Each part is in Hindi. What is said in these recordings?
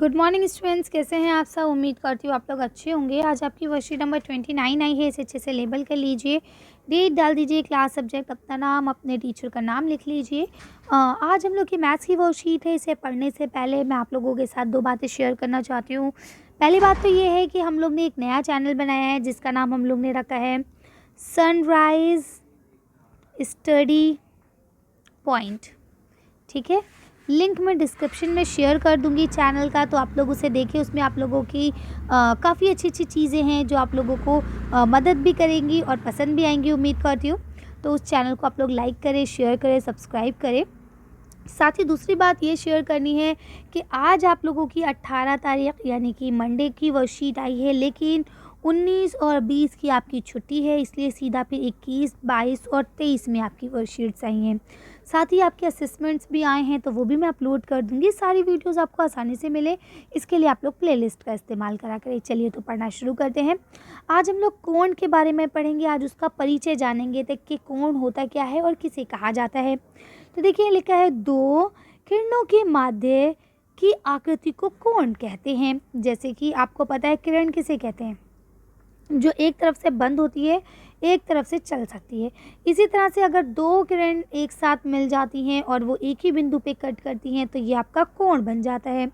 गुड मॉर्निंग स्टूडेंट्स, कैसे हैं आप सब। उम्मीद करती हूँ आप लोग अच्छे होंगे। आज आपकी वर्कशीट नंबर 29 आई है, इसे अच्छे से लेबल कर लीजिए, डेट डाल दीजिए, क्लास सब्जेक्ट, अपना नाम, अपने टीचर का नाम लिख लीजिए। आज हम लोग की मैथ्स की वर्कशीट है। इसे पढ़ने से पहले मैं आप लोगों के साथ दो बातें शेयर करना चाहती हूँ। पहली बात तो ये है कि हम लोग ने एक नया चैनल बनाया है जिसका नाम हम लोग ने रखा है सनराइज स्टडी पॉइंट। ठीक है, लिंक मैं डिस्क्रिप्शन में शेयर कर दूंगी चैनल का, तो आप लोग उसे देखिए। उसमें आप लोगों की काफ़ी अच्छी चीज़ें हैं जो आप लोगों को मदद भी करेंगी और पसंद भी आएंगी, उम्मीद करती हूँ। तो उस चैनल को आप लोग लाइक करें, शेयर करें, सब्सक्राइब करें। साथ ही दूसरी बात ये शेयर करनी है कि आज आप लोगों की 18 तारीख यानी कि मंडे की वर्कशीट आई है, लेकिन 19 और 20 की आपकी छुट्टी है, इसलिए सीधा फिर 21, 22 और 23 में आपकी वर्कशीट्स आई हैं। साथ ही आपके असेसमेंट्स भी आए हैं, तो वो भी मैं अपलोड कर दूंगी। सारी वीडियोस आपको आसानी से मिले, इसके लिए आप लोग प्लेलिस्ट का इस्तेमाल करा करें। चलिए तो पढ़ना शुरू करते हैं। आज हम लोग कोण के बारे में पढ़ेंगे। आज उसका परिचय जानेंगे तक कि कोण होता क्या है और किसे कहा जाता है। तो देखिए, लिखा है दो किरणों के माध्य की आकृति को कोण कहते हैं। जैसे कि आपको पता है किरण किसे कहते हैं, जो एक तरफ से बंद होती है, एक तरफ से चल सकती है। इसी तरह से अगर दो किरण एक साथ मिल जाती हैं और वो एक ही बिंदु पे कट करती हैं तो ये आपका कोण बन जाता है।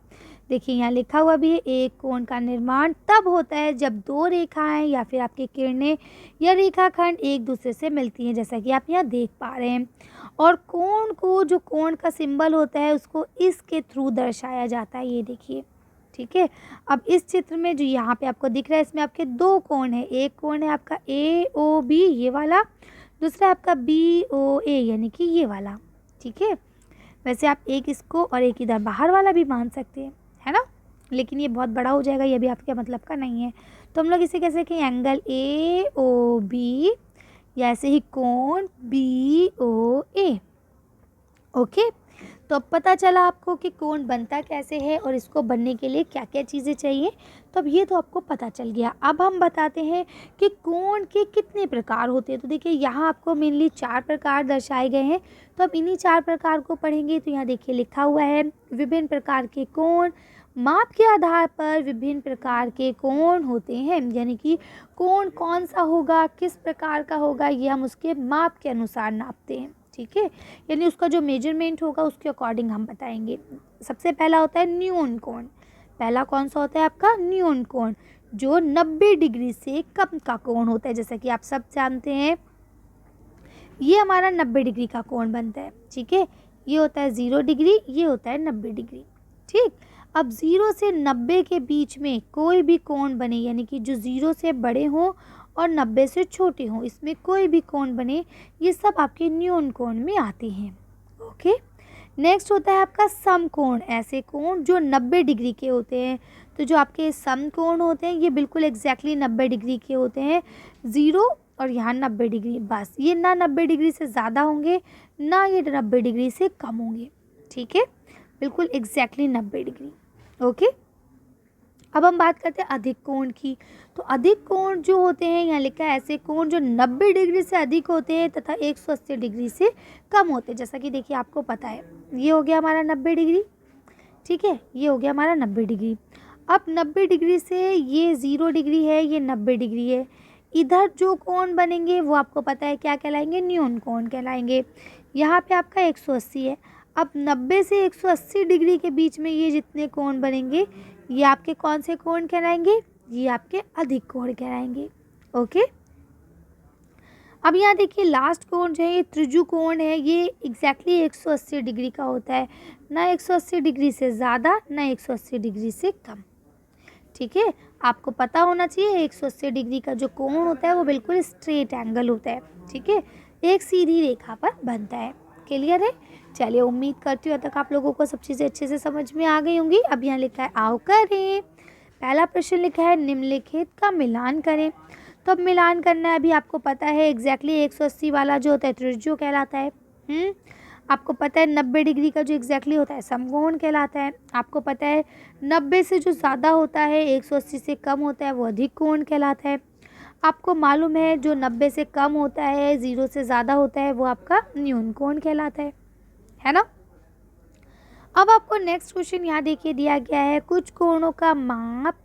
देखिए यहाँ लिखा हुआ भी है, एक कोण का निर्माण तब होता है जब दो रेखाएं या फिर आपकी किरणें या रेखाखंड एक दूसरे से मिलती हैं, जैसा कि आप यहाँ देख पा रहे हैं। और कोण को, जो कोण का सिंबल होता है, उसको इसके थ्रू दर्शाया जाता है। ये देखिए, ठीक है। अब इस चित्र में जो यहाँ पे आपको दिख रहा है, इसमें आपके दो कोण है। एक कोण है आपका AOB ये वाला, दूसरा आपका BOA यानी कि ये वाला। ठीक है, वैसे आप एक इसको और एक इधर बाहर वाला भी मान सकते हैं, है ना, लेकिन ये बहुत बड़ा हो जाएगा, ये भी आपके मतलब का नहीं है। तो हम लोग इसे कैसे कि एंगल AOB या ऐसे ही कोण BOA। ओके, तो अब पता चला आपको कि कोण बनता कैसे है और इसको बनने के लिए क्या क्या चीज़ें चाहिए। तो अब ये तो आपको पता चल गया। अब हम बताते हैं कि कोण के कितने प्रकार होते हैं। तो देखिए यहाँ आपको मेनली 4 प्रकार दर्शाए गए हैं, तो अब इन्हीं 4 प्रकार को पढ़ेंगे। तो यहाँ देखिए लिखा हुआ है विभिन्न प्रकार के कोण, माप के आधार पर विभिन्न प्रकार के कोण होते हैं। यानी कि कोण कौन सा होगा, किस प्रकार का होगा, ये हम उसके माप के अनुसार नापते हैं। ठीक है, यानी उसका जो मेजरमेंट होगा उसके अकॉर्डिंग हम बताएंगे। सबसे पहला होता है न्यून कोण। पहला कौन सा होता है आपका न्यून कोण, जो 90 डिग्री से कम का कोण होता है। जैसा कि आप सब जानते हैं, ये हमारा 90 डिग्री का कोण बनता है। ठीक है, ये होता है 0 डिग्री, ये होता है 90 डिग्री। ठीक, अब 0 से 90 के बीच में कोई भी कोण बने, यानी कि जो 0 से बड़े हों और 90 से छोटे हों, इसमें कोई भी कोण बने, ये सब आपके न्यून कोण में आते हैं। ओके, नेक्स्ट होता है आपका समकोण। ऐसे कोण जो 90 डिग्री के होते हैं। तो जो आपके समकोण होते हैं ये बिल्कुल एग्जैक्टली 90 डिग्री के होते हैं। 0 और यहाँ 90 डिग्री, बस ये ना 90 डिग्री से ज़्यादा होंगे ना ये 90 डिग्री से कम होंगे। ठीक है, बिल्कुल एग्जैक्टली 90 डिग्री। ओके, अब हम बात करते हैं अधिक कोण की। तो अधिक कोण जो होते हैं, यहाँ लिखा है ऐसे कोण जो 90 डिग्री से अधिक होते हैं तथा 180 डिग्री से कम होते हैं। जैसा कि देखिए आपको पता है, ये हो गया हमारा 90 डिग्री। ठीक है, ये हो गया हमारा 90 डिग्री। अब 90 डिग्री से ये 0 डिग्री है, ये 90 डिग्री है। इधर जो कोण बनेंगे वो आपको पता है क्या कहलाएंगे, न्यून कोण कहलाएंगे। यहाँ पे आपका 180 है। अब 90 से 180 डिग्री के बीच में ये जितने कोण बनेंगे ये आपके कौन से कोण कहलाएंगे, ये आपके अधिक कोण कहलाएंगे। ओके, अब यहाँ देखिए लास्ट कोण जो है ये त्रिज्यु कोण है। ये एग्जैक्टली 180 डिग्री का होता है, ना 180 डिग्री से ज़्यादा ना 180 डिग्री से कम। ठीक है, आपको पता होना चाहिए 180 डिग्री का जो कोण होता है वो बिल्कुल स्ट्रेट एंगल होता है। ठीक है, एक सीधी रेखा पर बनता है। क्लियर है, चलिए उम्मीद करती हूँ अब तक आप लोगों को सब चीज़ें अच्छे से समझ में आ गई होंगी। अब यहाँ लिखा है आओ करें। पहला प्रश्न लिखा है निम्नलिखित का मिलान करें। तो अब मिलान करना है, अभी आपको पता है एग्जैक्टली 180 वाला जो होता है त्रिज्यु कहलाता है। आपको पता है 90 डिग्री का जो एग्जैक्टली होता है समकोण कहलाता है। आपको पता है 90 से जो ज़्यादा होता है 180 से कम होता है वो अधिक कोण कहलाता है। आपको मालूम है जो 90 से कम होता है, 0 से ज़्यादा होता है, वो आपका न्यून कोण कहलाता है ना। अब आपको नेक्स्ट क्वेश्चन यहाँ देखिए दिया गया है, कुछ कोणों का माप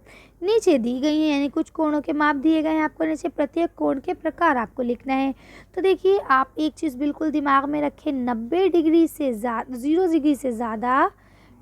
नीचे दी गई है, यानी कुछ कोणों के माप दिए गए हैं आपको नीचे, प्रत्येक कोण के प्रकार आपको लिखना है। तो देखिए आप एक चीज़ बिल्कुल दिमाग में रखें, 90 डिग्री से ज़्यादा, 0 डिग्री से ज़्यादा,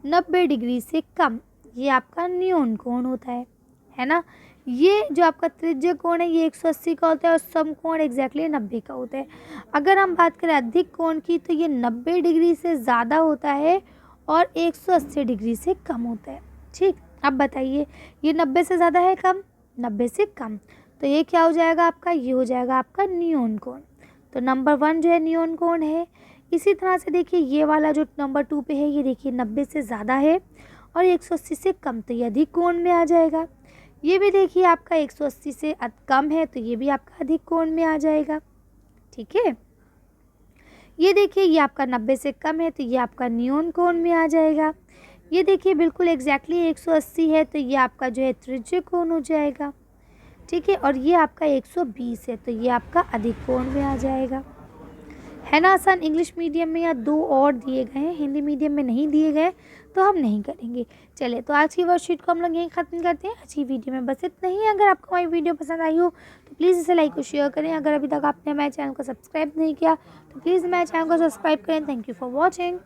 90 डिग्री से कम, ये आपका न्यून कोण होता है ना। ये जो आपका त्रिज्य कोण है ये 180 का होता है और समकोण एग्जैक्टली 90 का होता है। अगर हम बात करें अधिक कोण की तो ये 90 डिग्री से ज़्यादा होता है और 180 डिग्री से कम होता है। ठीक, अब बताइए ये 90 से ज़्यादा है कम, 90 से कम, तो ये क्या हो जाएगा आपका, ये हो जाएगा आपका न्यून कोण। तो नंबर 1 जो है न्यून कोण है। इसी तरह से देखिए ये वाला जो नंबर 2 पे है ये देखिए 90 से ज़्यादा है और 180 से कम, तो ये अधिक कोण में आ जाएगा। ये भी देखिए आपका 180 से कम है तो ये भी आपका अधिक कोण में आ जाएगा। ठीक है, ये देखिए ये आपका 90 से कम है तो ये आपका न्यून कोण में आ जाएगा। ये देखिए बिल्कुल एग्जैक्टली 180 है तो ये आपका जो है त्रिज्य कोण हो जाएगा। ठीक है, और ये आपका 120 है तो ये आपका अधिक कोण में आ जाएगा। है ना आसान। इंग्लिश मीडियम में या 2 और दिए गए हैं, हिंदी मीडियम में नहीं दिए गए तो हम नहीं करेंगे। चलिए तो आज की वर्कशीट को हम लोग यहीं ख़त्म करते हैं। आज की वीडियो में बस इतना ही। अगर आपको हमारी वीडियो पसंद आई हो तो प्लीज़ इसे लाइक और शेयर करें। अगर अभी तक आपने हमारे चैनल को सब्सक्राइब नहीं किया तो प्लीज़ हमारे चैनल को सब्सक्राइब करें। Thank you for watching.